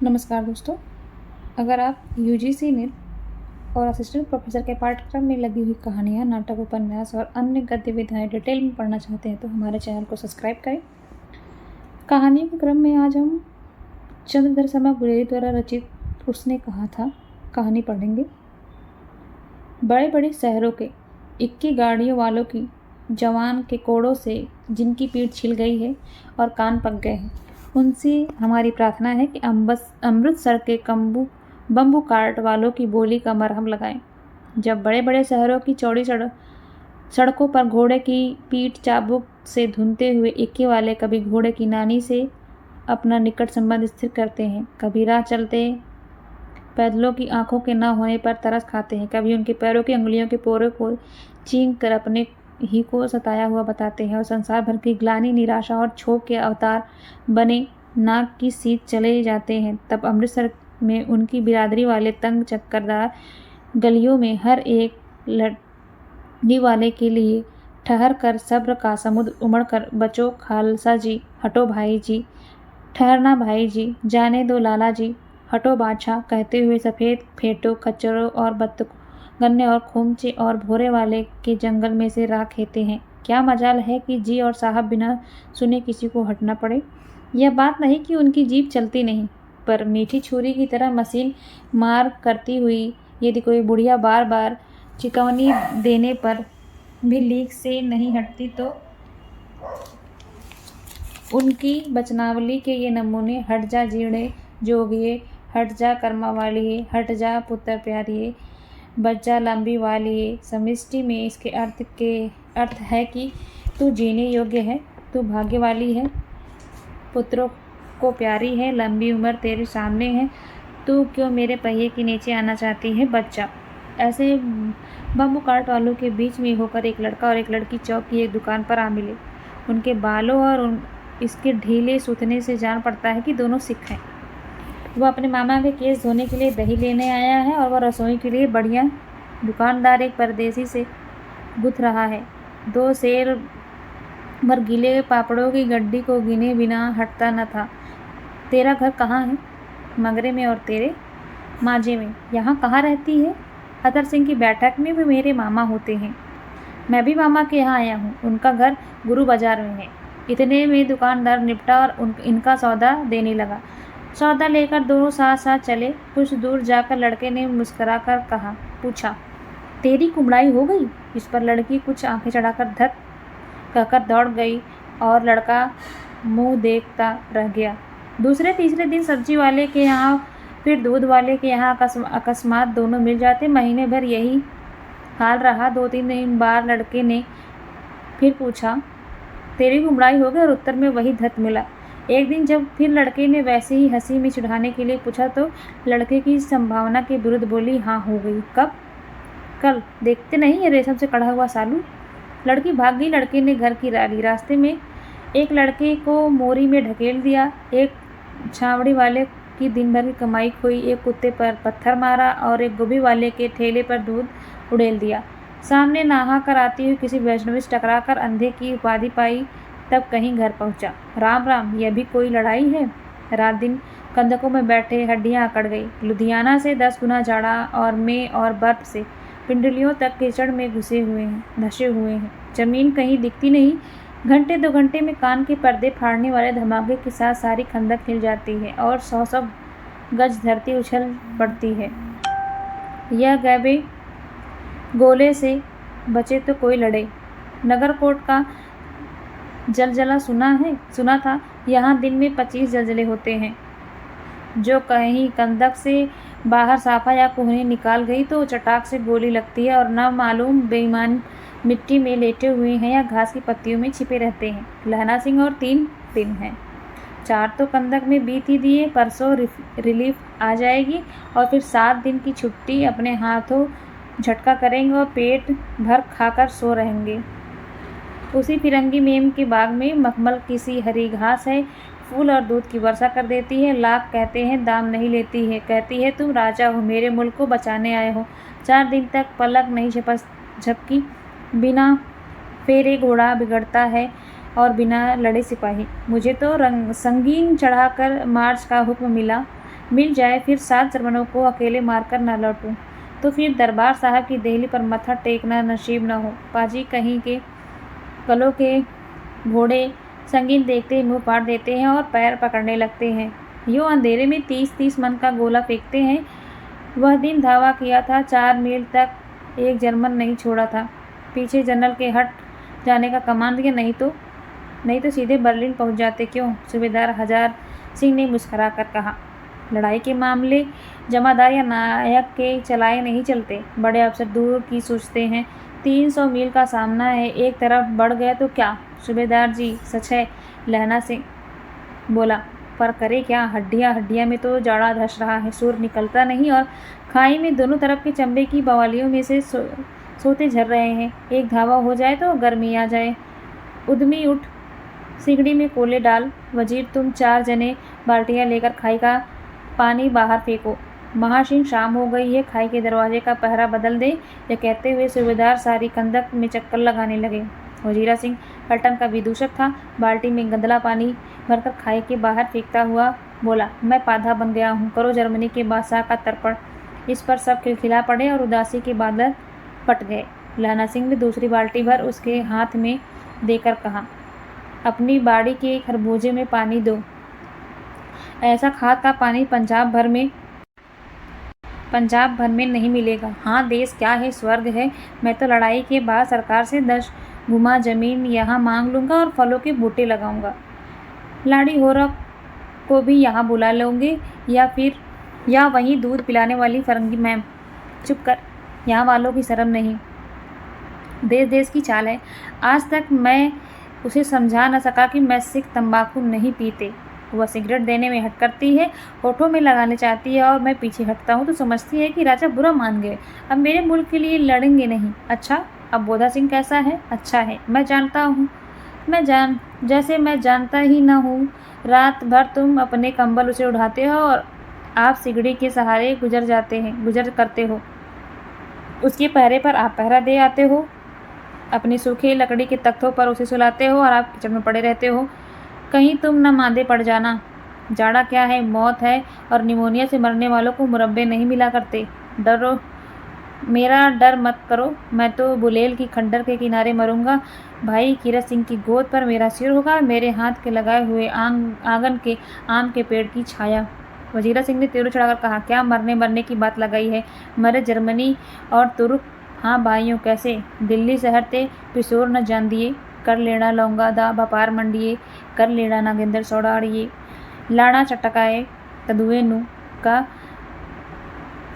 नमस्कार दोस्तों। अगर आप यूजीसी नेट और असिस्टेंट प्रोफेसर के पाठ्यक्रम में लगी हुई कहानियाँ, नाटक, उपन्यास और अन्य गतिविधियाँ डिटेल में पढ़ना चाहते हैं तो हमारे चैनल को सब्सक्राइब करें। कहानियों के क्रम में आज हम चंद्रधर शर्मा गुलेरी द्वारा रचित उसने कहा था कहानी पढ़ेंगे। बड़े बड़े शहरों के इक्की गाड़ियों वालों की जवान के कोड़ों से जिनकी पीठ छिल गई है और कान पक गए हैं, उनसे हमारी प्रार्थना है कि अमृतसर के बम्बू कार्ट वालों की बोली का मरहम लगाएं। जब बड़े बड़े शहरों की चौड़ी सड़कों पर घोड़े की पीठ चाबुक से धुनते हुए इक्के वाले कभी घोड़े की नानी से अपना निकट संबंध स्थिर करते हैं, कभी राह चलते पैदलों की आंखों के न होने पर तरस खाते हैं, कभी उनके पैरों की अंगुलियों के पोरों को चींग कर अपने ही को सताया हुआ बताते हैं और संसार भर की ग्लानि, निराशा और क्षोभ के अवतार बने नाक की सीध चले जाते हैं, तब अमृतसर में उनकी बिरादरी वाले तंग चक्करदार गलियों में हर एक लड़ने वाले के लिए ठहर कर सब्र का समुद्र उमड़ कर बचो खालसा जी, हटो भाई जी, ठहरना भाई जी, जाने दो लाला जी, हटो बादशाह कहते हुए सफ़ेद फेटों, खच्चरों और बत्तखों, गन्ने और खोमचे और भोरे वाले के जंगल में से राह खेते हैं। क्या मजाल है कि जी और साहब बिना सुने किसी को हटना पड़े। यह बात नहीं कि उनकी जीभ चलती नहीं, पर मीठी छुरी की तरह मशीन मार करती हुई यदि कोई बुढ़िया बार बार चिकवनी देने पर भी लीक से नहीं हटती तो उनकी वचनावली के ये नमूने हट जा जीणे जोगिए, हट जा कर्मा वालिए, हट जा पुत्र प्यारिए, बच जा लंबी वालिए, समष्टि में इसके अर्थ है कि तू जीने योग्य है, तू भाग्य वाली है, पुत्रों को प्यारी है, लंबी उम्र तेरे सामने है, तू क्यों मेरे पहिए के नीचे आना चाहती है बच्चा। ऐसे बम्बू कार्ट वालों के बीच में होकर एक लड़का और एक लड़की चौक की एक दुकान पर आ मिले। उनके बालों और इसके ढीले सूतने से जान पड़ता है कि दोनों सिख हैं। वह अपने मामा के केस धोने के लिए दही लेने आया है और वह रसोई के लिए बढ़िया। दुकानदार एक परदेसी से गुथ रहा है। 2 सेर भर गीले पापड़ों की गड्डी को गिने बिना हटता न था। तेरा घर कहाँ है? मगरे में। और तेरे? मांझे में। यहाँ कहाँ रहती है? अतर सिंह की बैठक में भी मेरे मामा होते हैं। मैं भी मामा के यहाँ आया हूँ। उनका घर गुरु बाजार में है। इतने में दुकानदार निपटा और इनका सौदा देने लगा। सौदा लेकर दोनों साथ साथ चले। कुछ दूर जाकर लड़के ने मुस्कुराकर पूछा, तेरी कुमड़ाई हो गई? इस पर लड़की कुछ आंखें चढ़ाकर धत कहकर दौड़ गई और लड़का मुंह देखता रह गया। दूसरे तीसरे दिन सब्जी वाले के यहाँ फिर दूध वाले के यहाँ अकस्मात दोनों मिल जाते। महीने भर यही हाल रहा। 2-3 बार लड़के ने फिर पूछा, तेरी कुमड़ाई हो गई? और उत्तर में वही धत मिला। एक दिन जब फिर लड़के ने वैसे ही हंसी में चिढ़ाने के लिए पूछा तो लड़के की संभावना के विरुद्ध बोली, हाँ हो गई। कब? कल। देखते नहीं ये रेशम से कढ़ा हुआ सालू? लड़की भाग गई। लड़के ने घर की राली। रास्ते में एक लड़के को मोरी में ढकेल दिया, एक छावड़ी वाले की दिन भर की कमाई खोई, एक कुत्ते पर पत्थर मारा और एक गोभी वाले के ठेले पर दूध उड़ेल दिया। सामने नहा कर आती हुई किसी वैष्णवी से टकरा कर अंधे की उपाधि पाई, तब कहीं घर पहुंचा। राम राम, यह भी कोई लड़ाई है? रात दिन कंदकों में बैठे हड्डियां अकड़ गई। लुधियाना से 10 गुना जाड़ा और में और बर्फ से पिंडलियों तक कीचड़ में धसे हुए हैं। जमीन कहीं दिखती नहीं। घंटे 2 घंटे में कान के पर्दे फाड़ने वाले धमाके के साथ सारी खंदक हिल जाती है और 100 गज धरती उछल पड़ती है। यह गैबे गोले से बचे तो कोई लड़े। नगरकोट का जलजला सुना था। यहाँ दिन में 25 जलजले होते हैं। जो कहीं कंदक से बाहर साफा या कोहनी निकाल गई तो चटाक से गोली लगती है और न मालूम बेईमान मिट्टी में लेटे हुए हैं या घास की पत्तियों में छिपे रहते हैं। लहना सिंह और 3 दिन हैं। 4 तो कंदक में बीत ही दिए। परसों रिलीफ आ जाएगी और फिर 7 दिन की छुट्टी। अपने हाथों झटका करेंगे और पेट भर खाकर सो रहेंगे। उसी फिरंगी मेम के बाग में मखमल की सी हरी घास है। फूल और दूध की वर्षा कर देती है। लाख कहते हैं, दाम नहीं लेती है। कहती है, तुम राजा हो, मेरे मुल्क को बचाने आए हो। 4 दिन तक पलक नहीं झपकी। बिना फेरे घोड़ा बिगड़ता है और बिना लड़े सिपाही। मुझे तो संगीन चढ़ाकर मार्च का हुक्म मिला। मिल जाए फिर 7 जर्मनों को अकेले मारकर न लौटूं तो फिर दरबार साहब की देहली पर मत्था टेकना नसीब न हो। पाजी कहीं के कलों के घोड़े संगीन देखते ही मुंह फाड़ देते हैं और पैर पकड़ने लगते हैं। यूँ अंधेरे में 30-30 मन का गोला फेंकते हैं। वह दिन धावा किया था, 4 मील तक एक जर्मन नहीं छोड़ा था। पीछे जनरल के हट जाने का कमांड दिया, नहीं तो सीधे बर्लिन पहुंच जाते। क्यों? सूबेदार हजार सिंह ने मुस्कुरा कर कहा। लड़ाई के मामले जमादार या नायक के चलाए नहीं चलते। बड़े अफसर दूर की सोचते हैं। 300 मील का सामना है, एक तरफ बढ़ गए तो क्या? सूबेदार जी सच है, लहना सिंह बोला, पर करे क्या? हड्डियां में तो जाड़ा धस रहा है, सूर निकलता नहीं और खाई में दोनों तरफ के चंबे की बवालियों में से सोते झर रहे हैं। एक धावा हो जाए तो गर्मी आ जाए। उद्यमी उठ, सिगड़ी में कोले डाल। वजीर तुम 4 जने बाल्टियां लेकर खाई का पानी बाहर फेंको। महासिंह शाम हो गई है, खाई के दरवाजे का पहरा बदल दे। यह कहते हुए सूबेदार सारी कंदक में चक्कर लगाने लगे। वजीरा सिंह पलटन का विदूषक था। बाल्टी में गंदला पानी भरकर खाई के बाहर फेंकता हुआ बोला, मैं पाधा बन गया हूँ, करो जर्मनी के बादशाह का तर्पण। इस पर सब खिलखिला पड़े और उदासी के बादल पट गए। लहना सिंह ने दूसरी बाल्टी भर उसके हाथ में देकर कहा, अपनी बाड़ी के खरबूजे में पानी दो। ऐसा खाद का पानी पंजाब भर में नहीं मिलेगा। हाँ, देश क्या है, स्वर्ग है। मैं तो लड़ाई के बाद सरकार से 10 गुमा जमीन यहाँ मांग लूँगा और फलों के बूटे लगाऊंगा। लाड़ी होरा को भी यहाँ बुला लोगे या वहीं दूध पिलाने वाली फरंगी मैम। चुप कर, यहाँ वालों की शर्म नहीं। देश की चाल है। आज तक मैं उसे समझा न सका कि मैं सिख तंबाकू नहीं पीते। वह सिगरेट देने में हट करती है, होठों में लगाने चाहती है और मैं पीछे हटता हूँ तो समझती है कि राजा बुरा मान गए, अब मेरे मुल्क के लिए लड़ेंगे नहीं। अच्छा, अब बोधा सिंह कैसा है? अच्छा है, मैं जानता हूँ। जैसे मैं जानता ही न हूँ। रात भर तुम अपने कंबल उसे उड़ाते हो और आप सिगड़ी के सहारे गुजर करते हो। उसके पहरे पर आप पहरा दे आते हो। अपनी सूखी लकड़ी के तख्तों पर उसे सुलाते हो और आप किचन में पड़े रहते हो। कहीं तुम न मांदे पड़ जाना। जाड़ा क्या है, मौत है, और निमोनिया से मरने वालों को मुरब्बे नहीं मिला करते। डरो, मेरा डर मत करो। मैं तो बुलेल की खंडर के किनारे मरूंगा। भाई कीरत सिंह की गोद पर मेरा सिर होगा, मेरे हाथ के लगाए हुए आंगन के आम के पेड़ की छाया। वजीरा सिंह ने तेरू चढ़ाकर कहा, क्या मरने की बात लगाई है? मरे जर्मनी और तुर्क। हाँ भाइयों, कैसे? दिल्ली शहर ते पिशोर न जान दिए। कर लेना लौंगा दा व्यापार मंडिए, कर लेना नागेंद्र सौड़ाड़िए। लाड़ा चटकाए कदुए नू का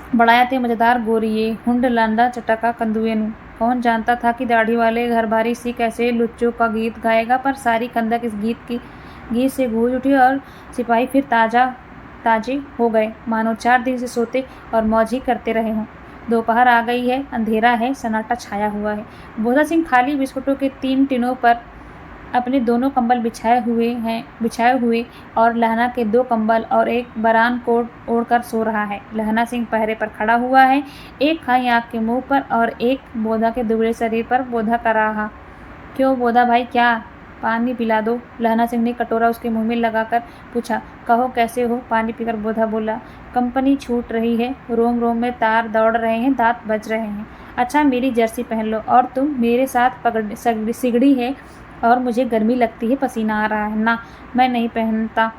बढ़ाया ते मजेदार गोरिये, हुंड लांदा चटका कंदुए नू। कौन जानता था कि दाढ़ी वाले घर बारी सिख ऐसे लुच्चों का गीत गाएगा, पर सारी कंदक इस गीत से गूंज उठी और सिपाही फिर ताजे हो गए, मानो 4 दिन से सोते और मौज ही करते रहे हों। दोपहर आ गई है, अंधेरा है, सन्नाटा छाया हुआ है। बोधा सिंह खाली बिस्कुटों के 3 टिनों पर अपने दोनों कंबल बिछाए हुए और लहना के 2 कंबल और एक बरान कोट ओढ़कर सो रहा है। लहना सिंह पहरे पर खड़ा हुआ है, एक खाई आँख के मुंह पर और एक बोधा के दुबले शरीर पर। बोधा कर रहा, क्यों बोधा भाई, क्या? पानी पिला दो। लहना सिंह ने कटोरा उसके मुंह में लगाकर पूछा। कहो कैसे हो? पानी पीकर बोधा बोला। कंपनी छूट रही है, रोम रोम में तार दौड़ रहे हैं, दांत बज रहे हैं। अच्छा, मेरी जर्सी पहन लो। और तुम? मेरे साथ सिगड़ी है और मुझे गर्मी लगती है, पसीना आ रहा है। ना, मैं नहीं पहनता।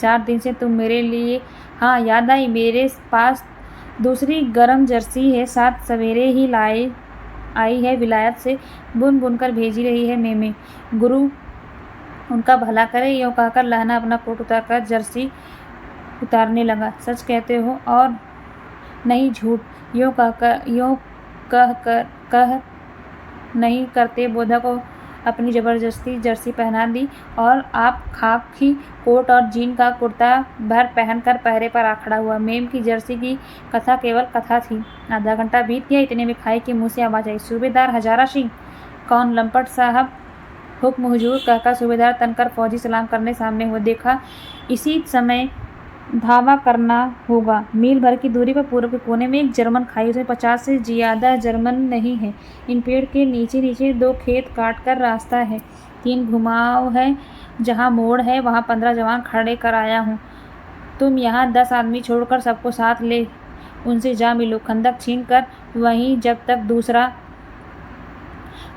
4 दिन से तुम मेरे लिए। हाँ, याद आई, मेरे पास दूसरी गर्म जर्सी है, साथ सवेरे ही आई है विलायत से, बुन कर भेजी रही है मेमे। गुरु उनका भला करे। यूँ कहकर लहना अपना कोट उतारकर जर्सी उतारने लगा। सच कहते हो? और नहीं झूठ। यूँ कह नहीं करते। बोधा को अपनी ज़बरदस्ती जर्सी पहना दी और आप खाकी कोट और जीन का कुर्ता भर पहनकर पहरे पर आ खड़ा हुआ। मेम की जर्सी की कथा केवल कथा थी। आधा घंटा बीत गया, इतने में खाई के मुंह से आवाज़ आई, सूबेदार हजारा सिंह। कौन? लंपट साहब। हुक्म हुजूर कहकर सूबेदार तनकर फौजी सलाम करने सामने हुआ। देखा, इसी समय धावा करना होगा। मील भर की दूरी पर पूर्व के कोने में एक जर्मन खाई, उसमें 50 से ज़्यादा जर्मन नहीं है। इन पेड़ के नीचे 2 खेत काट कर रास्ता है, 3 घुमाव है, जहाँ मोड़ है वहाँ 15 जवान खड़े कर आया हूँ। तुम यहाँ 10 आदमी छोड़कर सबको साथ ले उनसे जा मिलो। खंदक छीन कर वहीं जब तक दूसरा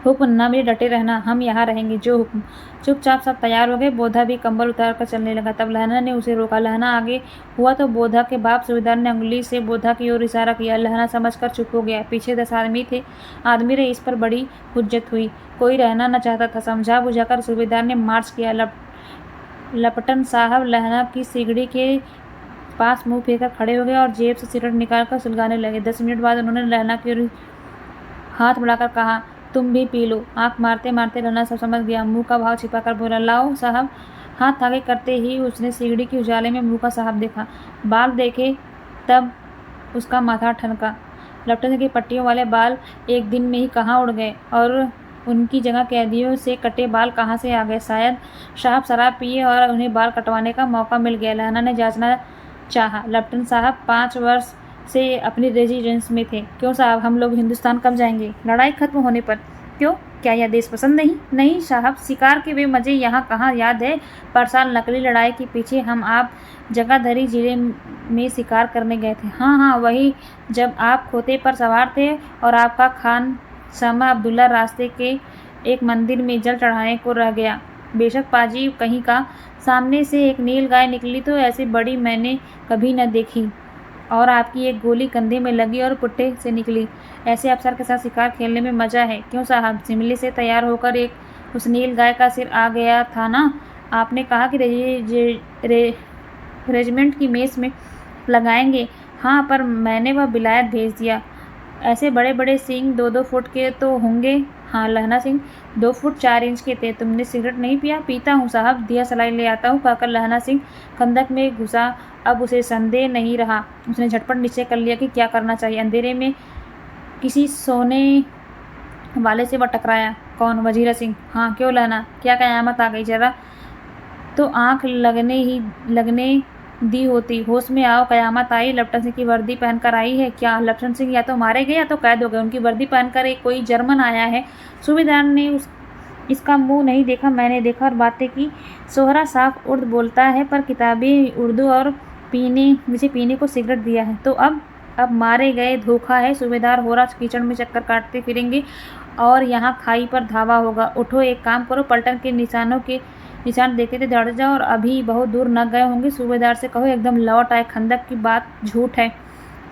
हुक्म न मिले डटे रहना, हम यहाँ रहेंगे, जो हुक्म। चुपचाप सब तैयार हो गए। बोधा भी कंबल उतार कर चलने लगा। तब लहना ने उसे रोका। लहना आगे हुआ तो बोधा के बाप सूबेदार ने अंगुली से बोधा की ओर इशारा किया। लहना समझकर चुप हो गया। पीछे 10 आदमी थे। आदमी रे इस पर बड़ी हुज्जत हुई। कोई रहना न चाहता था। समझा बुझाकर सूबेदार ने मार्च किया। लपटन साहब लहना की सिगड़ी के पास मुंह फेर कर खड़े हो गए और जेब से सिगरेट निकालकर सुलगाने लगे। 10 मिनट बाद उन्होंने लहना की ओर हाथ बढ़ाकर कहा, तुम भी पी लो। आंख मारते मारते लहना सब समझ गया। मुंह का भाव छिपाकर बोला, लाओ साहब। हाथ आगे करते ही उसने सिगड़ी की उजाले में मुंह का साहब देखा। बाल देखे तब उसका माथा ठनका। लपटन की पट्टियों वाले बाल एक दिन में ही कहाँ उड़ गए और उनकी जगह कैदियों से कटे बाल कहाँ से आ गए। शायद साहब शराब पिए और उन्हें बाल कटवाने का मौका मिल गया। लहना ने जांचना चाहा। लपटन साहब 5 वर्ष से अपनी रेजिडेंस में थे। क्यों साहब, हम लोग हिंदुस्तान कब जाएंगे? लड़ाई खत्म होने पर। क्यों, क्या यह देश पसंद नहीं? नहीं साहब, शिकार के वे मज़े यहाँ कहाँ याद है। पर साल नकली लड़ाई के पीछे हम आप जगाधरी जिले में शिकार करने गए थे। हाँ हाँ, वही जब आप खोते पर सवार थे और आपका खान सामा अब्दुल्ला रास्ते के एक मंदिर में जल चढ़ाने को रह गया। बेशक पाजी कहीं का। सामने से एक नील गाय निकली तो ऐसी बड़ी मैंने कभी न देखी। और आपकी एक गोली कंधे में लगी और पुट्टे से निकली। ऐसे अफसर के साथ शिकार खेलने में मज़ा है। क्यों साहब, शिमले से तैयार होकर एक उस नील गाय का सिर आ गया था ना। आपने कहा कि रेजिमेंट की मेस में लगाएंगे। हाँ, पर मैंने वह विलायत भेज दिया। ऐसे बड़े बड़े सींग 2-2 फुट के तो होंगे। हाँ लहना सिंह 2 फुट 4 इंच के थे। तुमने सिगरेट नहीं पिया? पीता हूँ साहब, दिया सलाई ले आता हूँ, कहकर लहना सिंह खंदक में घुसा। अब उसे संदेह नहीं रहा। उसने झटपट निश्चय कर लिया कि क्या करना चाहिए। अंधेरे में किसी सोने वाले से वह टकराया। कौन? वजीरा सिंह। हाँ, क्यों लहना, क्या कयामत आ गई? जरा तो आंख लगने दी होती। होश में आओ, कयामत आई। लपटन सिंह की वर्दी पहनकर आई है क्या? लपटन सिंह या तो मारे गए या तो कैद हो गए। उनकी वर्दी पहनकर एक कोई जर्मन आया है। सूबेदार ने इसका मुंह नहीं देखा, मैंने देखा और बातें की। सोहरा साफ उर्दू बोलता है, पर किताबी उर्दू और मुझे पीने को सिगरेट दिया है। तो अब मारे गए, धोखा है। सूबेदार होरा कीचड़ में चक्कर काटते फिरेंगे और यहाँ खाई पर धावा होगा। उठो, एक काम करो, पलटन के निशान देखते थे दौड़ जाओ और अभी बहुत दूर न गए होंगे। सूबेदार से कहो एकदम लौट आए। खंदक की बात झूठ है।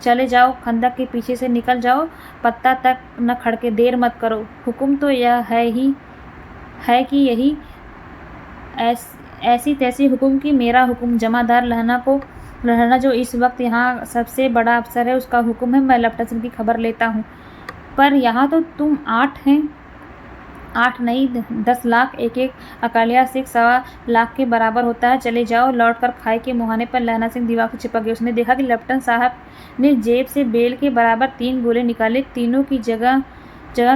चले जाओ, खंदक के पीछे से निकल जाओ, पत्ता तक न खड़के, देर मत करो। हुक्म तो यह है कि यही ऐसी तैसी हुक्म की मेरा हुक्म। जमादार लहना जो इस वक्त यहाँ सबसे बड़ा अफसर है, उसका हुक्म है। मैं लपटन सिंह की खबर लेता हूँ। पर यहाँ तो तुम 8 हैं। 8 नहीं, 10 लाख। एक अकालिया सिख 1.25 लाख के बराबर होता है। चले जाओ। लौटकर खाई के मुहाने पर लहना सिंह दीवार को चिपक गए। उसने देखा कि लपटन साहब ने जेब से बेल के बराबर 3 गोले निकाले। तीनों की जगह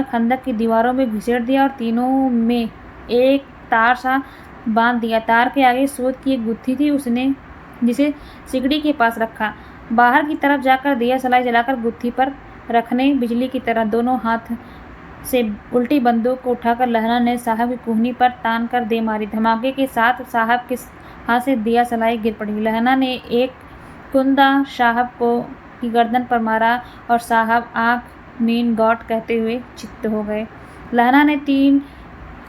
खंदक की दीवारों में घुसेड़ दिया और तीनों में एक तार सा बांध दिया। तार के आगे सूत की एक गुत्थी थी, उसने जिसे सिगड़ी के पास रखा। बाहर की तरफ जाकर दिया सलाई जलाकर गुत्थी पर रखने, बिजली की तरह दोनों हाथ से उल्टी बंदूक को उठाकर लहना ने साहब की कुहनी पर तान कर दे मारी। धमाके के साथ साहब के हाथ से दिया सलाई गिर पड़ी। लहना ने एक कुंदा साहब की गर्दन पर मारा और साहब आँख मीन गॉड कहते हुए चित्त हो गए। लहना ने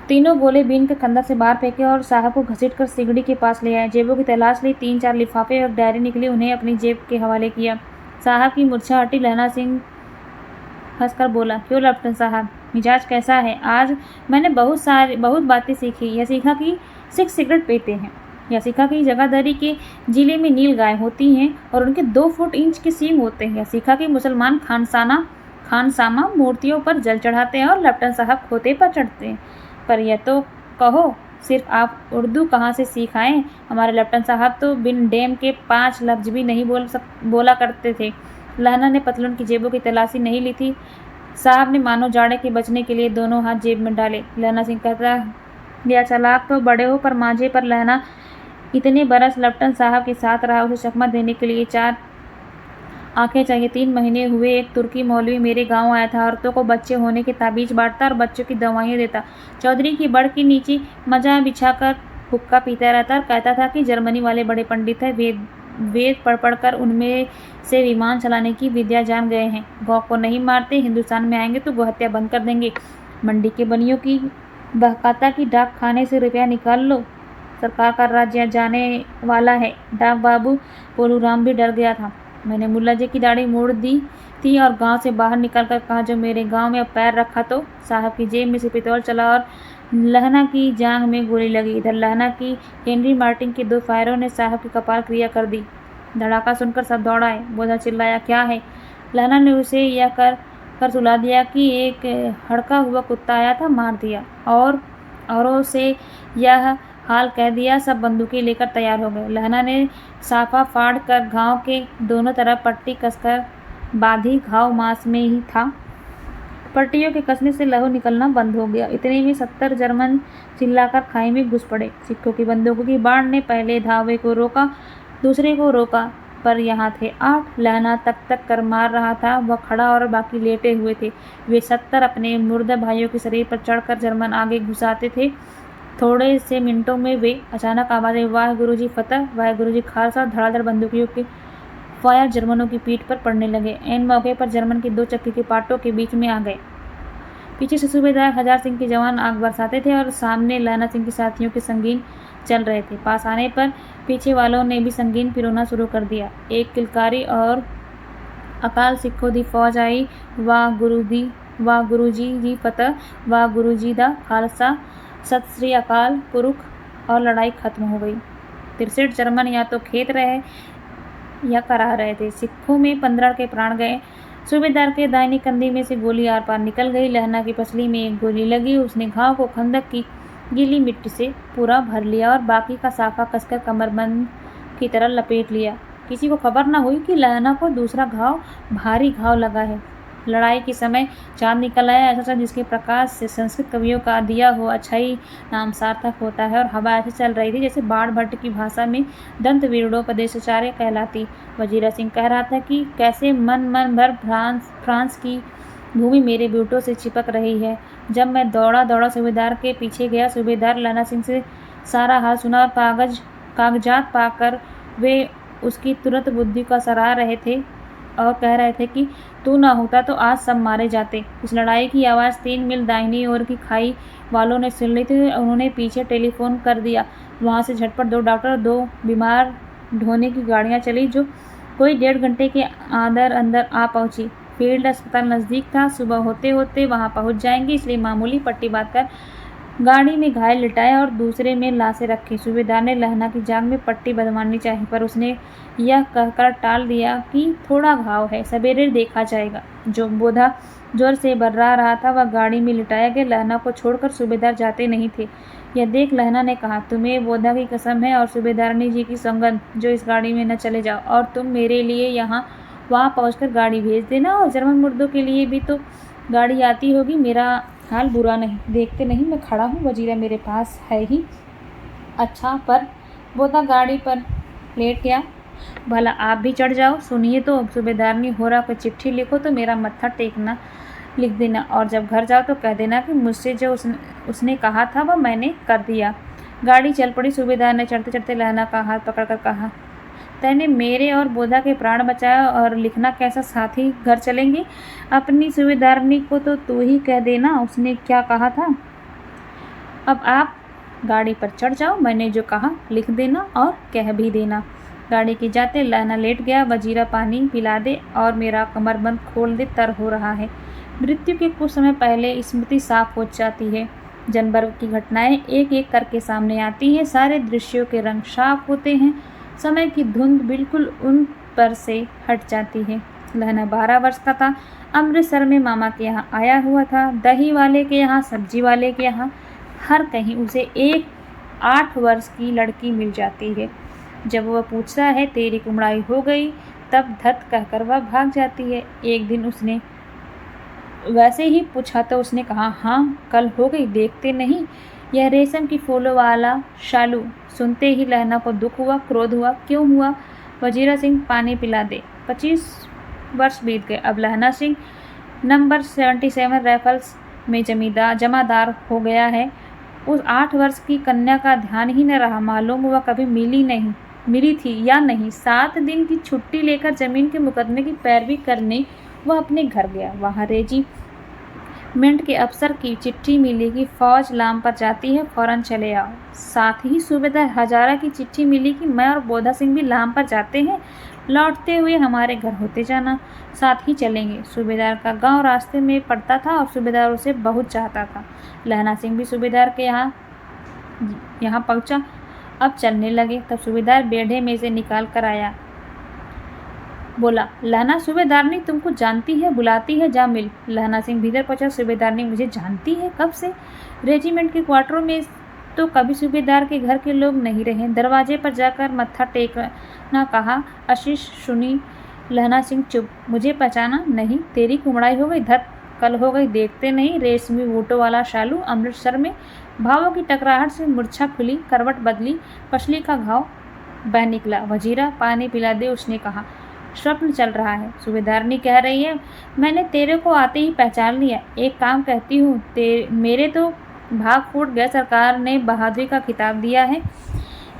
तीनों गोले बीन के खंदक से बाहर फेंके और साहब को घसीटकर सिगड़ी के पास ले आए। जेबों की तलाश ली। 3-4 लिफाफे और डायरी निकली, उन्हें अपनी जेब के हवाले किया। साहब की मूर्छा हटी। लहना सिंह हंसकर बोला, क्यों लपटन साहब, मिजाज कैसा है आज? मैंने बहुत बातें सीखी। यह सीखा कि सिख सिगरेट पीते हैं। यह सीखा कि जगाधरी के जिले में नील गाय होती हैं और उनके 2 फुट इंच के सींग होते हैं। यह सीखा कि मुसलमान खानसामा मूर्तियों पर जल चढ़ाते हैं और लपटन साहब खोते पर चढ़ते हैं। पर यह तो कहो, सिर्फ आप उर्दू कहाँ से सीख आए? हमारे लपटन साहब तो बिन डेम के 5 लफ्ज भी नहीं बोला करते थे। लहना ने पतलून की जेबों की तलाशी नहीं ली थी। साहब ने मानो जाड़े के बचने के लिए दोनों हाथ जेब में डाले। लहना सिंह कहता गया, चालाक तो बड़े हो, पर मांझे पर लहना इतने बरस लपटन साहब के साथ रहा, उसे चकमा देने के लिए 4 आंखें चाहिए। 3 महीने हुए एक तुर्की मौलवी मेरे गांव आया था। औरतों को बच्चे होने के ताबीज बांटता और बच्चों की दवाइयाँ देता। चौधरी की बड़ के नीचे मजा बिछाकर हुक्का पीता रहता और कहता था कि जर्मनी वाले बड़े पंडित है, वेद पढ़ पढ़ कर उनमें से विमान चलाने की विद्या जान गए हैं। गौ को नहीं मारते, हिंदुस्तान में आएंगे तो गोहत्या बंद कर देंगे। मंडी के बनियों की बहकाता कि डाक खाने से रुपया निकाल लो, सरकार का राज्य जाने वाला है। डाक बाबू पोलूराम भी डर गया था। मैंने मुल्ला जी की दाढ़ी मोड़ दी थी और गांव से बाहर निकलकर कहा, जो मेरे गांव में अब पैर रखा तो साहब की जेब में से पिस्तौल चला और लहना की जांग में गोली लगी। इधर लहना की हेनरी मार्टिन के 2 फायरों ने साहब की कपाल क्रिया कर दी। धड़ाका सुनकर सब दौड़ाए। बोधा चिल्लाया, क्या है? लहना ने उसे यह कर सुला दिया कि एक हड़का हुआ कुत्ता आया था, मार दिया। और औरों से यह हाल कह दिया। सब बंदूकें लेकर तैयार हो गए। लहना ने साफा फाड़ कर घाव के दोनों तरफ पट्टी कसकर बांधी। घाव मांस में ही था। पट्टियों के कसने से लहू निकलना बंद हो गया। इतने में 70 जर्मन चिल्लाकर खाई में घुस पड़े। सिखों की बंदूकों की बाढ़ ने पहले धावे को रोका, दूसरे को रोका, पर यहाँ थे 8। लहना तक कर मार रहा था। वह खड़ा और बाकी लेटे हुए थे। वे 70 अपने मुर्दा भाइयों के शरीर पर चढ़कर जर्मन आगे घुसाते थे। थोड़े से मिनटों में वे अचानक आवाज़ें, वाह गुरुजी फतह, वाह गुरुजी खालसा, धड़ाधड़ बंदूकियों के फायर जर्मनों की पीठ पर पड़ने लगे। ऐन मौके पर जर्मन के 2 चक्की के पाटों के बीच में आ गए। पीछे से सूबेदार हजार सिंह के जवान आग बरसाते थे और सामने लहना सिंह के साथियों के संगीन चल रहे थे। पास आने पर पीछे वालों ने भी संगीन पिरोना शुरू कर दिया। एक किलकारी और अकाल सिखों दी फौज आई। वाह गुरुजी जी फतह, वाह गुरुजी दा खालसा, सत श्री अकाल पुरुख, और लड़ाई खत्म हो गई। 63 जर्मन या तो खेत रहे या करा रहे थे। सिखों में 15 के प्राण गए। सूबेदार के दाहिनी कंधी में से गोली आर पार निकल गई। लहना की पसली में एक गोली लगी। उसने घाव को खंदक की गीली मिट्टी से पूरा भर लिया और बाकी का साफा कसकर कमरबंद की तरह लपेट लिया। किसी को खबर न हुई कि लहना को दूसरा भारी घाव लगा है। लड़ाई के समय चांद निकल आया, ऐसा जिसके प्रकाश से संस्कृत कवियों का दिया हो अच्छाई नाम सार्थक होता है। और हवा ऐसे चल रही थी जैसे बाढ़ भट्ट की भाषा में दंत वीरोपदेशाचार्य कहलाती। वजीरा सिंह कह रहा था कि कैसे मन भर फ्रांस की भूमि मेरे बूटों से चिपक रही है। जब मैं दौड़ा सूबेदार के पीछे गया, सूबेदार लहना सिंह से सारा हाल सुना और कागजात पाकर वे उसकी तुरंत बुद्धि का सराह रहे थे और कह रहे थे कि तू ना होता तो आज सब मारे जाते। इस लड़ाई की आवाज़ 3 मील दाहिनी ओर की खाई वालों ने सुन ली थी। उन्होंने पीछे टेलीफोन कर दिया। वहाँ से झटपट 2 डॉक्टर, 2 बीमार ढोने की गाड़ियाँ चली, जो कोई 1.5 घंटे के अंदर आ पहुँची। फील्ड अस्पताल नज़दीक था। सुबह होते होते वहाँ पहुँच जाएंगे, इसलिए मामूली पट्टी बांधकर गाड़ी में घायल लिटाया और दूसरे में लाशें रखी। सूबेदार ने लहना की जांघ में पट्टी बंधवानी चाहिए, पर उसने यह कहकर टाल दिया कि थोड़ा घाव है, सवेरे देखा जाएगा। जो बोधा जोर से बर्रा रहा था वह गाड़ी में लिटाया गया। लहना को छोड़कर सूबेदार जाते नहीं थे। यह देख लहना ने कहा, तुम्हें बोधा की कसम है और सूबेदारनी जी की सौगंध, जो इस गाड़ी में न चले जाओ, और तुम मेरे लिए वहाँ पहुँचकर गाड़ी भेज देना। और जर्मन मुर्दों के लिए भी तो गाड़ी आती होगी। मेरा हाल बुरा नहीं, देखते नहीं मैं खड़ा हूँ, वजीरा मेरे पास है ही। अच्छा, पर बोधा गाड़ी पर लेट गया। भला आप भी चढ़ जाओ। सुनिए तो, सूबेदारनी होरा को चिट्ठी लिखो तो मेरा मत्था टेकना लिख देना, और जब घर जाओ तो कह देना कि मुझसे जो उसने कहा था वह मैंने कर दिया। गाड़ी चल पड़ी। सूबेदार ने चढ़ते चढ़ते लहना का हाथ पकड़कर कहा, तैने मेरे और बोधा के प्राण बचाया और लिखना कैसा साथी घर चलेंगे। अपनी सूबेदारनी को तो तू ही कह देना उसने क्या कहा था। अब आप गाड़ी पर चढ़ जाओ, मैंने जो कहा लिख देना और कह भी देना। गाड़ी की जाते लहना लेट गया। वजीरा पानी पिला दे और मेरा कमरबंद खोल दे, तर हो रहा है। मृत्यु के कुछ समय पहले स्मृति साफ हो जाती है। जनवर्ग की घटनाएं एक एक करके सामने आती हैं। सारे दृश्यों के रंग साफ होते हैं। समय की धुंध बिल्कुल उन पर से हट जाती है। लहना 12 वर्ष का था। अमृतसर में मामा के यहाँ आया हुआ था, दही वाले के यहाँ, सब्जी वाले के यहाँ, हर कहीं उसे एक 8 वर्ष की लड़की मिल जाती है। जब वह पूछता है तेरी कुमड़ाई हो गई, तब धत कहकर वह भाग जाती है। एक दिन उसने वैसे ही पूछा तो उसने कहा, हाँ कल हो गई, देखते नहीं यह रेशम की फूलों वाला शालू। सुनते ही लहना को दुख हुआ, क्रोध हुआ। क्यों हुआ? वजीरा सिंह पानी पिला दे। 25 वर्ष बीत गए। अब लहना सिंह नंबर 77 राइफल्स में जमादार हो गया है। उस 8 वर्ष की कन्या का ध्यान ही न रहा। मालूम हुआ कभी मिली नहीं। मिली थी या नहीं। 7 दिन की छुट्टी लेकर जमीन के मुकदमे की पैरवी करने वह अपने घर गया। वहाँ रेजिमेंट के अफसर की चिट्ठी मिली कि फौज लाम पर जाती है, फौरन चले आओ। साथ ही सूबेदार हजारा की चिट्ठी मिली कि मैं और बोधा सिंह भी लाम पर जाते हैं, लौटते हुए हमारे घर होते जाना, साथ ही चलेंगे। सूबेदार का गांव रास्ते में पड़ता था और सूबेदार उसे बहुत चाहता था। लहना सिंह भी सूबेदार के यहाँ पहुंचा। अब चलने लगे। तब सूबेदार बेढ़े में से निकाल कर आया। बोला, लहना सूबेदारनी तुमको जानती है, बुलाती है, जा मिल। लहना सिंह भीतर पहुंचा। सूबेदारनी मुझे जानती है? कब से? रेजिमेंट के क्वार्टरों में तो कभी सूबेदार के घर के लोग नहीं रहे। दरवाजे पर जाकर मत्था टेकना कहा। आशीष सुनी। लहना सिंह चुप। मुझे पहचाना नहीं? तेरी कुमड़ाई हो गई? धत, कल हो गई। देखते नहीं, रेशमी बूटों वाला शालू, अमृतसर में। भावों की टकराहट से मूर्छा खुली, करवट बदली, पसली का घाव बह निकला। वजीरा, पानी पिला दे, उसने कहा। स्वप्न चल रहा है। सूबेदारनी कह रही है, मैंने तेरे को आते ही पहचान लिया। एक काम कहती हूँ, मेरे तो भाग फूट गया। सरकार ने बहादुरी का खिताब दिया है,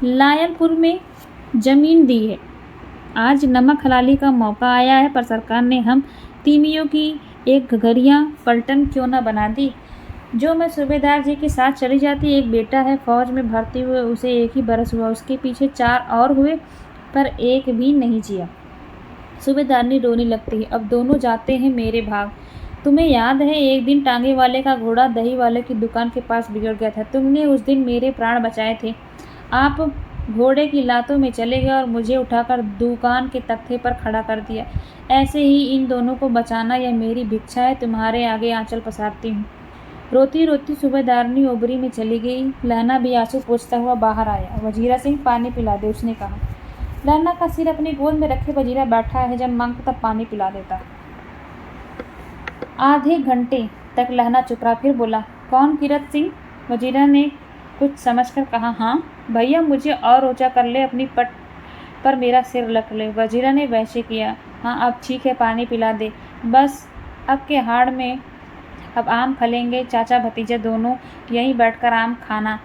लायलपुर में जमीन दी है। आज नमक हलाली का मौका आया है, पर सरकार ने हम तीमियों की एक घघरियाँ पलटन क्यों न बना दी। जो मैं सूबेदार जी के साथ चली जाती। एक बेटा है फौज में भर्ती हुए, उसे 1 ही बरस हुआ। उसके पीछे 4 और हुए, पर एक भी नहीं जिया। सूबेदारनी रोने लगती है। अब दोनों जाते हैं मेरे भाग। तुम्हें याद है एक दिन टांगे वाले का घोड़ा दही वाले की दुकान के पास बिगड़ गया था। तुमने उस दिन मेरे प्राण बचाए थे। आप घोड़े की लातों में चले गए और मुझे उठाकर दुकान के तख्ते पर खड़ा कर दिया। ऐसे ही इन दोनों को बचाना यह मेरी भिक्षा है। तुम्हारे आगे आंचल पसारती हूँ। रोती रोती सूबेदारनी ओबरी में चली गई। लहना भी आंसू पोंछता हुआ बाहर आया। वजीरा सिंह, पानी पिला दे, उसने कहा। लहना का सिर अपनी गोद में रखे वजीरा बैठा है। जब मांगता तब पानी पिला देता। आधे घंटे तक लहना चुप रहा। फिर बोला, कौन कीरत सिंह? वजीरा ने कुछ समझकर कहा, हाँ भैया, मुझे और ऊंचा कर ले, अपनी पट पर मेरा सिर रख ले। वजीरा ने वैसे किया। हाँ अब ठीक है, पानी पिला दे। बस अब के हाड़ में अब आम फलेंगे। चाचा भतीजा दोनों यहीं बैठकर आम खाना।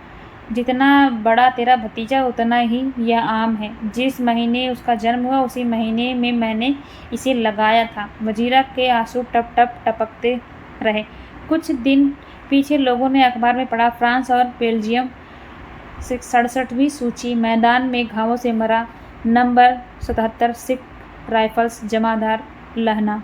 जितना बड़ा तेरा भतीजा उतना ही यह आम है। जिस महीने उसका जन्म हुआ उसी महीने में मैंने इसे लगाया था। वजीरा के आंसू टप टप टपकते रहे। कुछ दिन पीछे लोगों ने अखबार में पढ़ा, फ्रांस और बेल्जियम 67वीं सूची, मैदान में घावों से मरा, नंबर 77, सिख राइफल्स, जमादार लहना।